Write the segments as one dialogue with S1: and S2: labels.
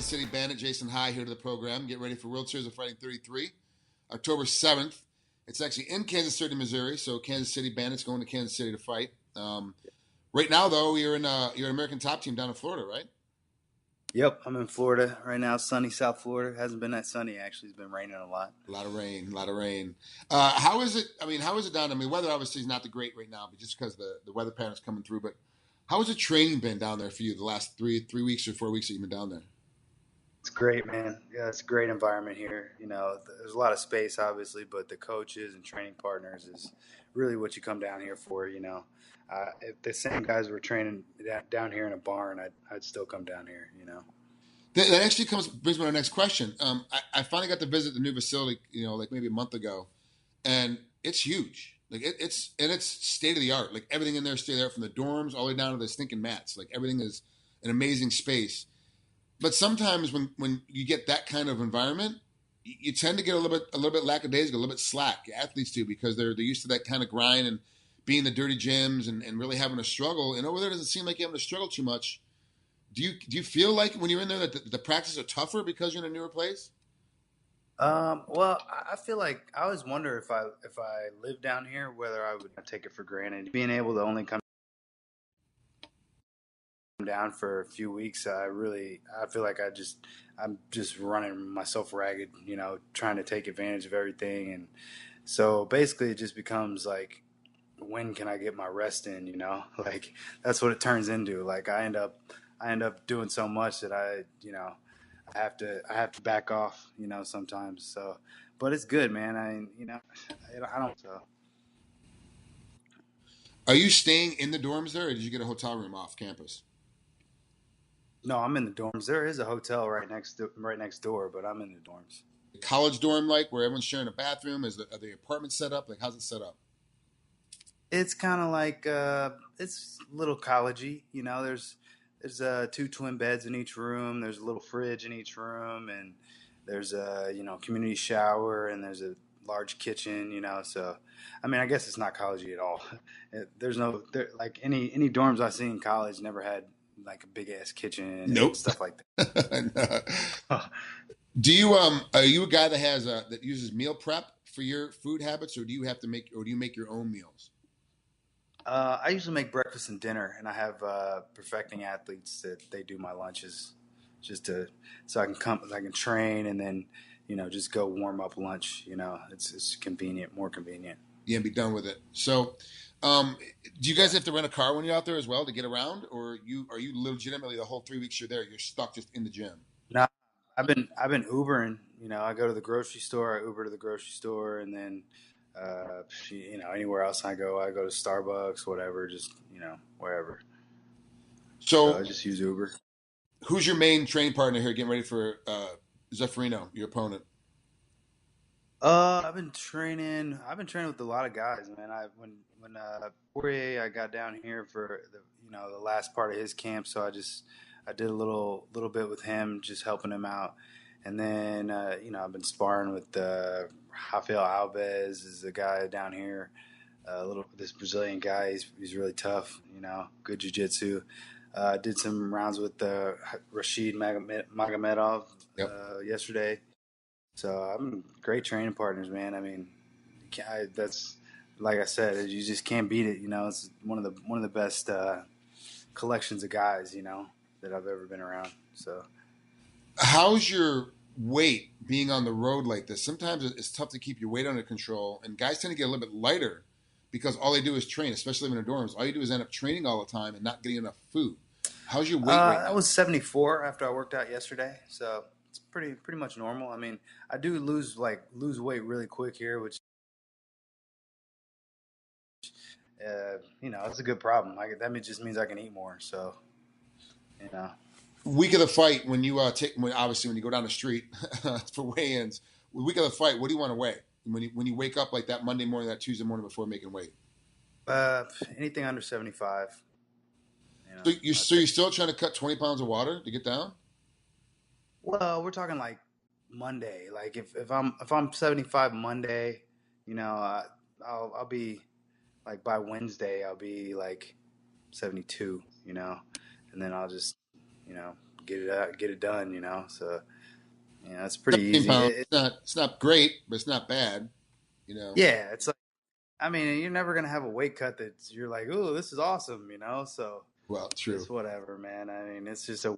S1: Kansas City Bandit Jason High here to the program. Get ready for World Series of Fighting 33, October 7th. It's actually in Kansas City, Missouri, so Kansas City Bandits going to Kansas City to fight. Right now, though, you're an American Top Team down in Florida, right?
S2: Yep, I'm in Florida right now, sunny South Florida. It hasn't been that sunny, actually. It's been raining a lot.
S1: A lot of rain. How is it? I mean, how is it down? I mean, weather obviously is not the great right now, but just because the weather pattern is coming through. But how has the training been down there for you the last three weeks or 4 weeks that you've been down there?
S2: It's great, man. Yeah, it's a great environment here. You know, there's a lot of space, obviously, but the coaches and training partners is really what you come down here for. You know, if the same guys were training down here in a barn, I'd still come down here. You know.
S1: That actually brings me to our next question. I finally got to visit the new facility, like maybe a month ago, and it's huge. Like it's state of the art. Like everything in there is state of the art, from the dorms all the way down to the stinking mats. Like everything is an amazing space. But sometimes when you get that kind of environment, you tend to get a little bit lackadaisical, a little bit slack. Athletes do, because they're used to that kind of grind and being in the dirty gyms and really having a struggle. And over there, it doesn't seem like you're having to struggle too much. Do you feel like when you're in there that the practices are tougher because you're in a newer place?
S2: Well, I feel like I always wonder if I lived down here, whether I would take it for granted. Being able to only come down for a few weeks, I feel like I'm just running myself ragged, trying to take advantage of everything. And so basically it just becomes like, when can I get my rest in, like that's what it turns into. Like I end up doing so much that I have to back off, sometimes. So, but it's good, man. I don't. So.
S1: Are you staying in the dorms there, or did you get a hotel room off campus?
S2: No, I'm in the dorms. There is a hotel right next door, but I'm in the dorms.
S1: College dorm, like where everyone's sharing a bathroom? Are the apartments set up? Like, how's it set up?
S2: It's kind of like it's a little collegey. There's 2 twin beds in each room. There's a little fridge in each room, and there's a community shower, and there's a large kitchen. So I mean, I guess it's not collegey at all. There's like any dorms I've seen in college never had like a big ass kitchen.
S1: Nope.
S2: And stuff like that.
S1: Do you are you a guy that has that uses meal prep for your food habits, or do you make your own meals?
S2: I usually make breakfast and dinner, and I have perfecting athletes that they do my lunches, so I can train and then just go warm up lunch. It's convenient, more convenient.
S1: Yeah, and be done with it. So, do you guys have to rent a car when you're out there as well to get around, or are you legitimately the whole 3 weeks you're there, you're stuck just in the gym?
S2: No, I've been Ubering. I go to the grocery store, I Uber to the grocery store, and then anywhere else I go to Starbucks, whatever, just wherever. So I just use Uber.
S1: Who's your main training partner here getting ready for Zeferino, your opponent?
S2: I've been training with a lot of guys, man. When Poirier, I got down here for the last part of his camp, so I did a little bit with him, just helping him out. And then, I've been sparring with Rafael Alves is a guy down here. This Brazilian guy, he's really tough, good jiu-jitsu. Did some rounds with Rashid Magomedov yesterday. So I'm great training partners, man. I mean, that's like I said, you just can't beat it. It's one of the best collections of guys, that I've ever been around. So.
S1: How's your weight being on the road like this? Sometimes it's tough to keep your weight under control, and guys tend to get a little bit lighter because all they do is train, especially in the dorms. All you do is end up training all the time and not getting enough food. How's your weight right now?
S2: I was 74 after I worked out yesterday, so it's pretty much normal. I mean, I do lose weight really quick here, which it's a good problem. That just means I can eat more. So,
S1: Week of the fight, when you obviously when you go down the street for weigh-ins, week of the fight, what do you want to weigh when you wake up like that Monday morning, that Tuesday morning before making weight?
S2: Anything under 75.
S1: So you're still trying to cut 20 pounds of water to get down?
S2: Well, we're talking like Monday. Like if I'm 75 Monday, I'll be like by Wednesday I'll be like 72. And then I'll just get it done. So it's pretty
S1: 17
S2: easy.
S1: pounds. It's not great, but it's not bad.
S2: Yeah, it's like, you're never gonna have a weight cut that you're like, oh, this is awesome. So
S1: Well, true.
S2: it's whatever, man. It's just it's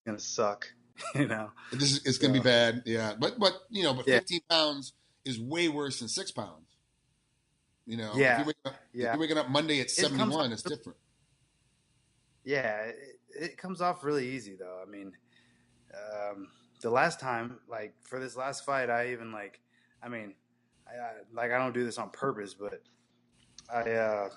S2: gonna suck.
S1: It's gonna be bad. Yeah, but 15 pounds is way worse than 6 pounds.
S2: Yeah.
S1: If you're waking up Monday at 71, it's different.
S2: Yeah, it comes off really easy though. The last time, like for this last fight, I even I don't do this on purpose, but I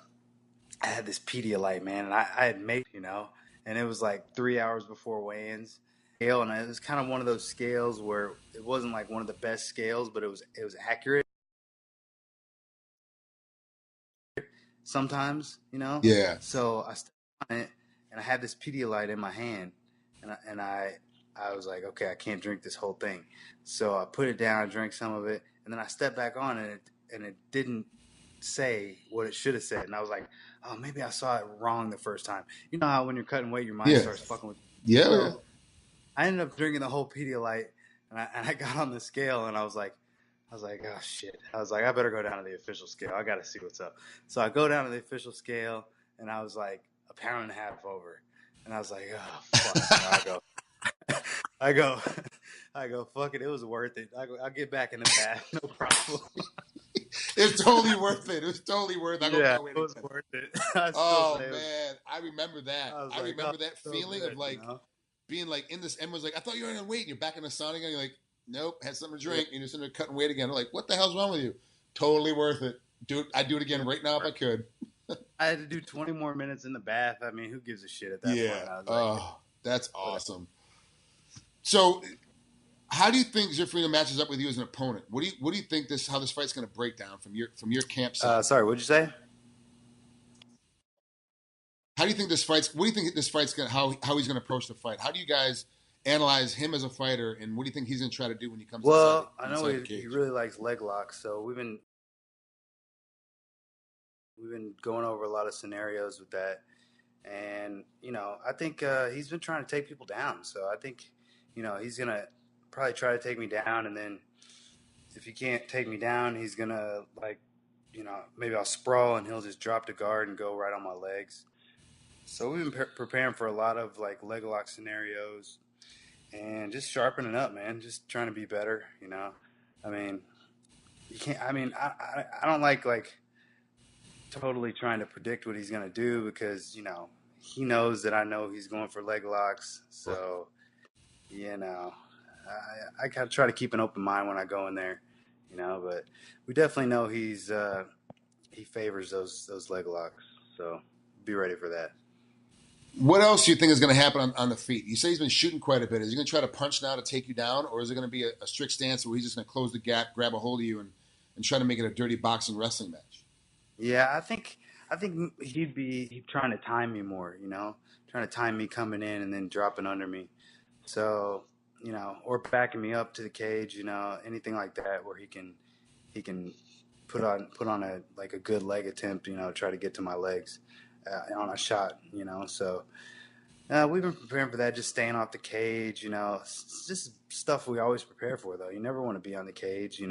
S2: had this Pedialyte, man, and I had made, and it was like 3 hours before weigh-ins. And it was kind of one of those scales where it wasn't like one of the best scales, but it was accurate. Sometimes,
S1: Yeah.
S2: So I stepped on it, and I had this Pedialyte in my hand, and I was like, okay, I can't drink this whole thing. So I put it down, drank some of it, and then I stepped back on it, and it didn't say what it should have said. And I was like, oh, maybe I saw it wrong the first time. You know how when you're cutting weight, your mind starts fucking with you.
S1: Yeah.
S2: So I ended up drinking the whole Pedialyte, and I got on the scale, and I was like, oh, shit. I was like, I better go down to the official scale. I got to see what's up. So I go down to the official scale, and I was like a pound and a half over. And I was like, oh, fuck. So I go, fuck it. It was worth it. I'll get back in the bath. No problem.
S1: It's totally worth it. It was totally worth it.
S2: It was worth it.
S1: Oh, man. I remember that. I remember that feeling of like being like in this, and was like, I thought you were in weight, and you're back in the sauna again. You're like, nope, had something to drink, and you're sitting there cutting weight again. I'm like, what the hell's wrong with you? Totally worth it. I'd do it again right now if I could.
S2: I had to do 20 more minutes in the bath. Who gives a shit at that point?
S1: Yeah. Oh, that's awesome. So, how do you think Zeferino matches up with you as an opponent? What do you think how this fight's going to break down from your campsite?
S2: Sorry, what'd you say?
S1: How do you think this fight's? What do you think this fight's going? How he's going to approach the fight? How do you guys analyze him as a fighter, and what do you think he's going to try to do when he comes?
S2: Well, I know he really likes leg locks, so we've been going over a lot of scenarios with that, and I think he's been trying to take people down. So I think he's gonna probably try to take me down, and then if he can't take me down, he's gonna maybe I'll sprawl and he'll just drop the guard and go right on my legs. So we've been preparing for a lot of like leg lock scenarios and just sharpening up, man. Just trying to be better, you can't. I don't like totally trying to predict what he's gonna do because he knows that I know he's going for leg locks. So I gotta try to keep an open mind when I go in there, But we definitely know he favors those leg locks. So be ready for that.
S1: What else do you think is going to happen on the feet? You say he's been shooting quite a bit. Is he going to try to punch now to take you down, or is it going to be a strict stance where he's just going to close the gap, grab a hold of you, and try to make it a dirty boxing wrestling match?
S2: Yeah, I think he'd trying to time me more, trying to time me coming in and then dropping under me. So, or backing me up to the cage, anything like that where he can put on a good leg attempt, try to get to my legs on a shot, So we've been preparing for that, just staying off the cage, It's just stuff we always prepare for, though. You never want to be on the cage,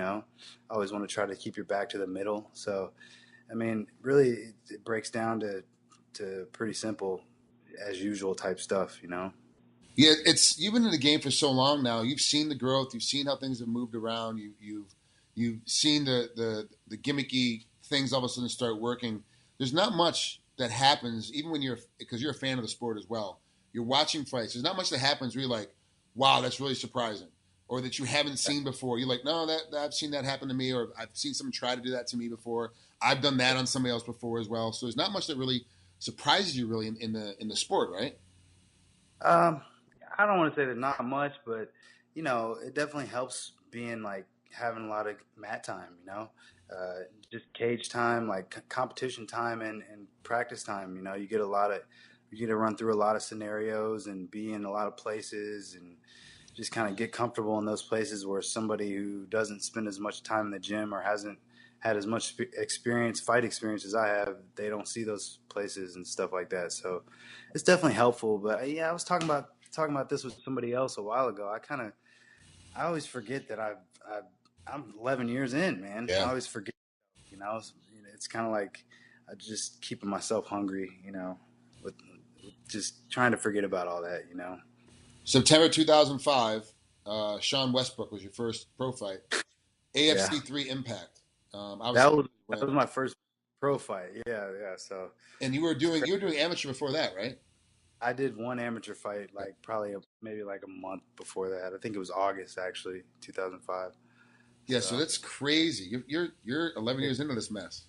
S2: Always want to try to keep your back to the middle. So, really, it breaks down to pretty simple, as usual type stuff,
S1: Yeah, you've been in the game for so long now. You've seen the growth. You've seen how things have moved around. You've seen the gimmicky things all of a sudden start working. There's not much that happens, even because you're a fan of the sport as well. You're watching fights. There's not much that happens where you're like, wow, that's really surprising. Or that you haven't seen before. You're like, no, that I've seen that happen to me, or I've seen someone try to do that to me before. I've done that on somebody else before as well. So there's not much that really surprises you really in the sport, right?
S2: I don't want to say there's not much, but it definitely helps being having a lot of mat time, just cage time, competition time and practice time. You get to run through a lot of scenarios and be in a lot of places and just kind of get comfortable in those places where somebody who doesn't spend as much time in the gym or hasn't had as much fight experience as I have, they don't see those places and stuff like that. So it's definitely helpful. But yeah, I was talking about talking about this with somebody else a while ago. I always forget that I'm 11 years in, man. I
S1: Yeah.
S2: always forget, it's kind of like I just keeping myself hungry, with just trying to forget about all that,
S1: September 2005, Sean Westbrook was your first pro fight.
S2: Yeah.
S1: AFC 3 Impact.
S2: That
S1: Obviously,
S2: was my first pro fight. Yeah. So
S1: and you were doing amateur before that, right?
S2: I did one amateur fight, like probably maybe like a month before that. I think it was August actually, 2005.
S1: Yeah, so that's crazy. You're 11 years into this mess.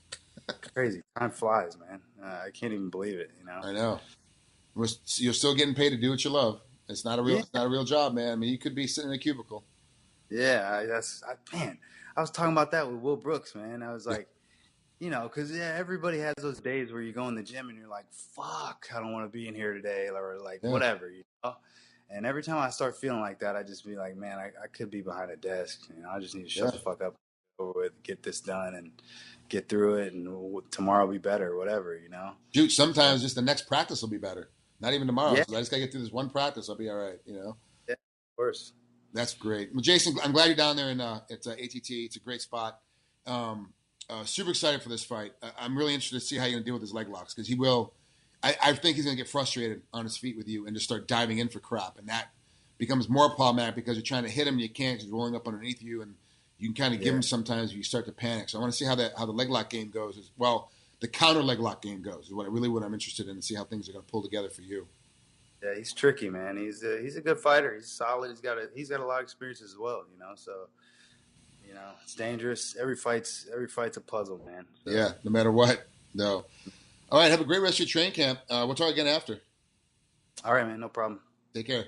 S2: Crazy. Time flies, man. I can't even believe it.
S1: I know. You're still getting paid to do what you love. It's not a real job, man. I mean, you could be sitting in a cubicle.
S2: Yeah, man. I was talking about that with Will Brooks, man. I was like, because everybody has those days where you go in the gym and you're like, "Fuck, I don't want to be in here today," or like whatever, And every time I start feeling like that, I just be like, "Man, I could be behind a desk. I just need to shut the fuck up, over with, get this done, and get through it, and tomorrow will be better, whatever."
S1: Dude, sometimes just the next practice will be better. Not even tomorrow.
S2: Yeah.
S1: So I just gotta get through this one practice. I'll be all right.
S2: Yeah, of course.
S1: That's great. Well, Jason, I'm glad you're down there in it's ATT. It's a great spot. Super excited for this fight. I'm really interested to see how you're going to deal with his leg locks because he will. I think he's going to get frustrated on his feet with you and just start diving in for crap, and that becomes more problematic because you're trying to hit him and you can't because he's rolling up underneath you, and you can kind of give him sometimes if you start to panic. So I want to see how the leg lock game goes as well. The counter leg lock game goes is what I'm interested in and see how things are going to pull together for you. Yeah,
S2: he's tricky, man. He's a good fighter. He's solid. He's got a lot of experience as well, So, it's dangerous. Every fight's a puzzle, man. So.
S1: Yeah, no matter what. No. All right, have a great rest of your train camp. We'll talk again after.
S2: All right, man. No problem.
S1: Take care.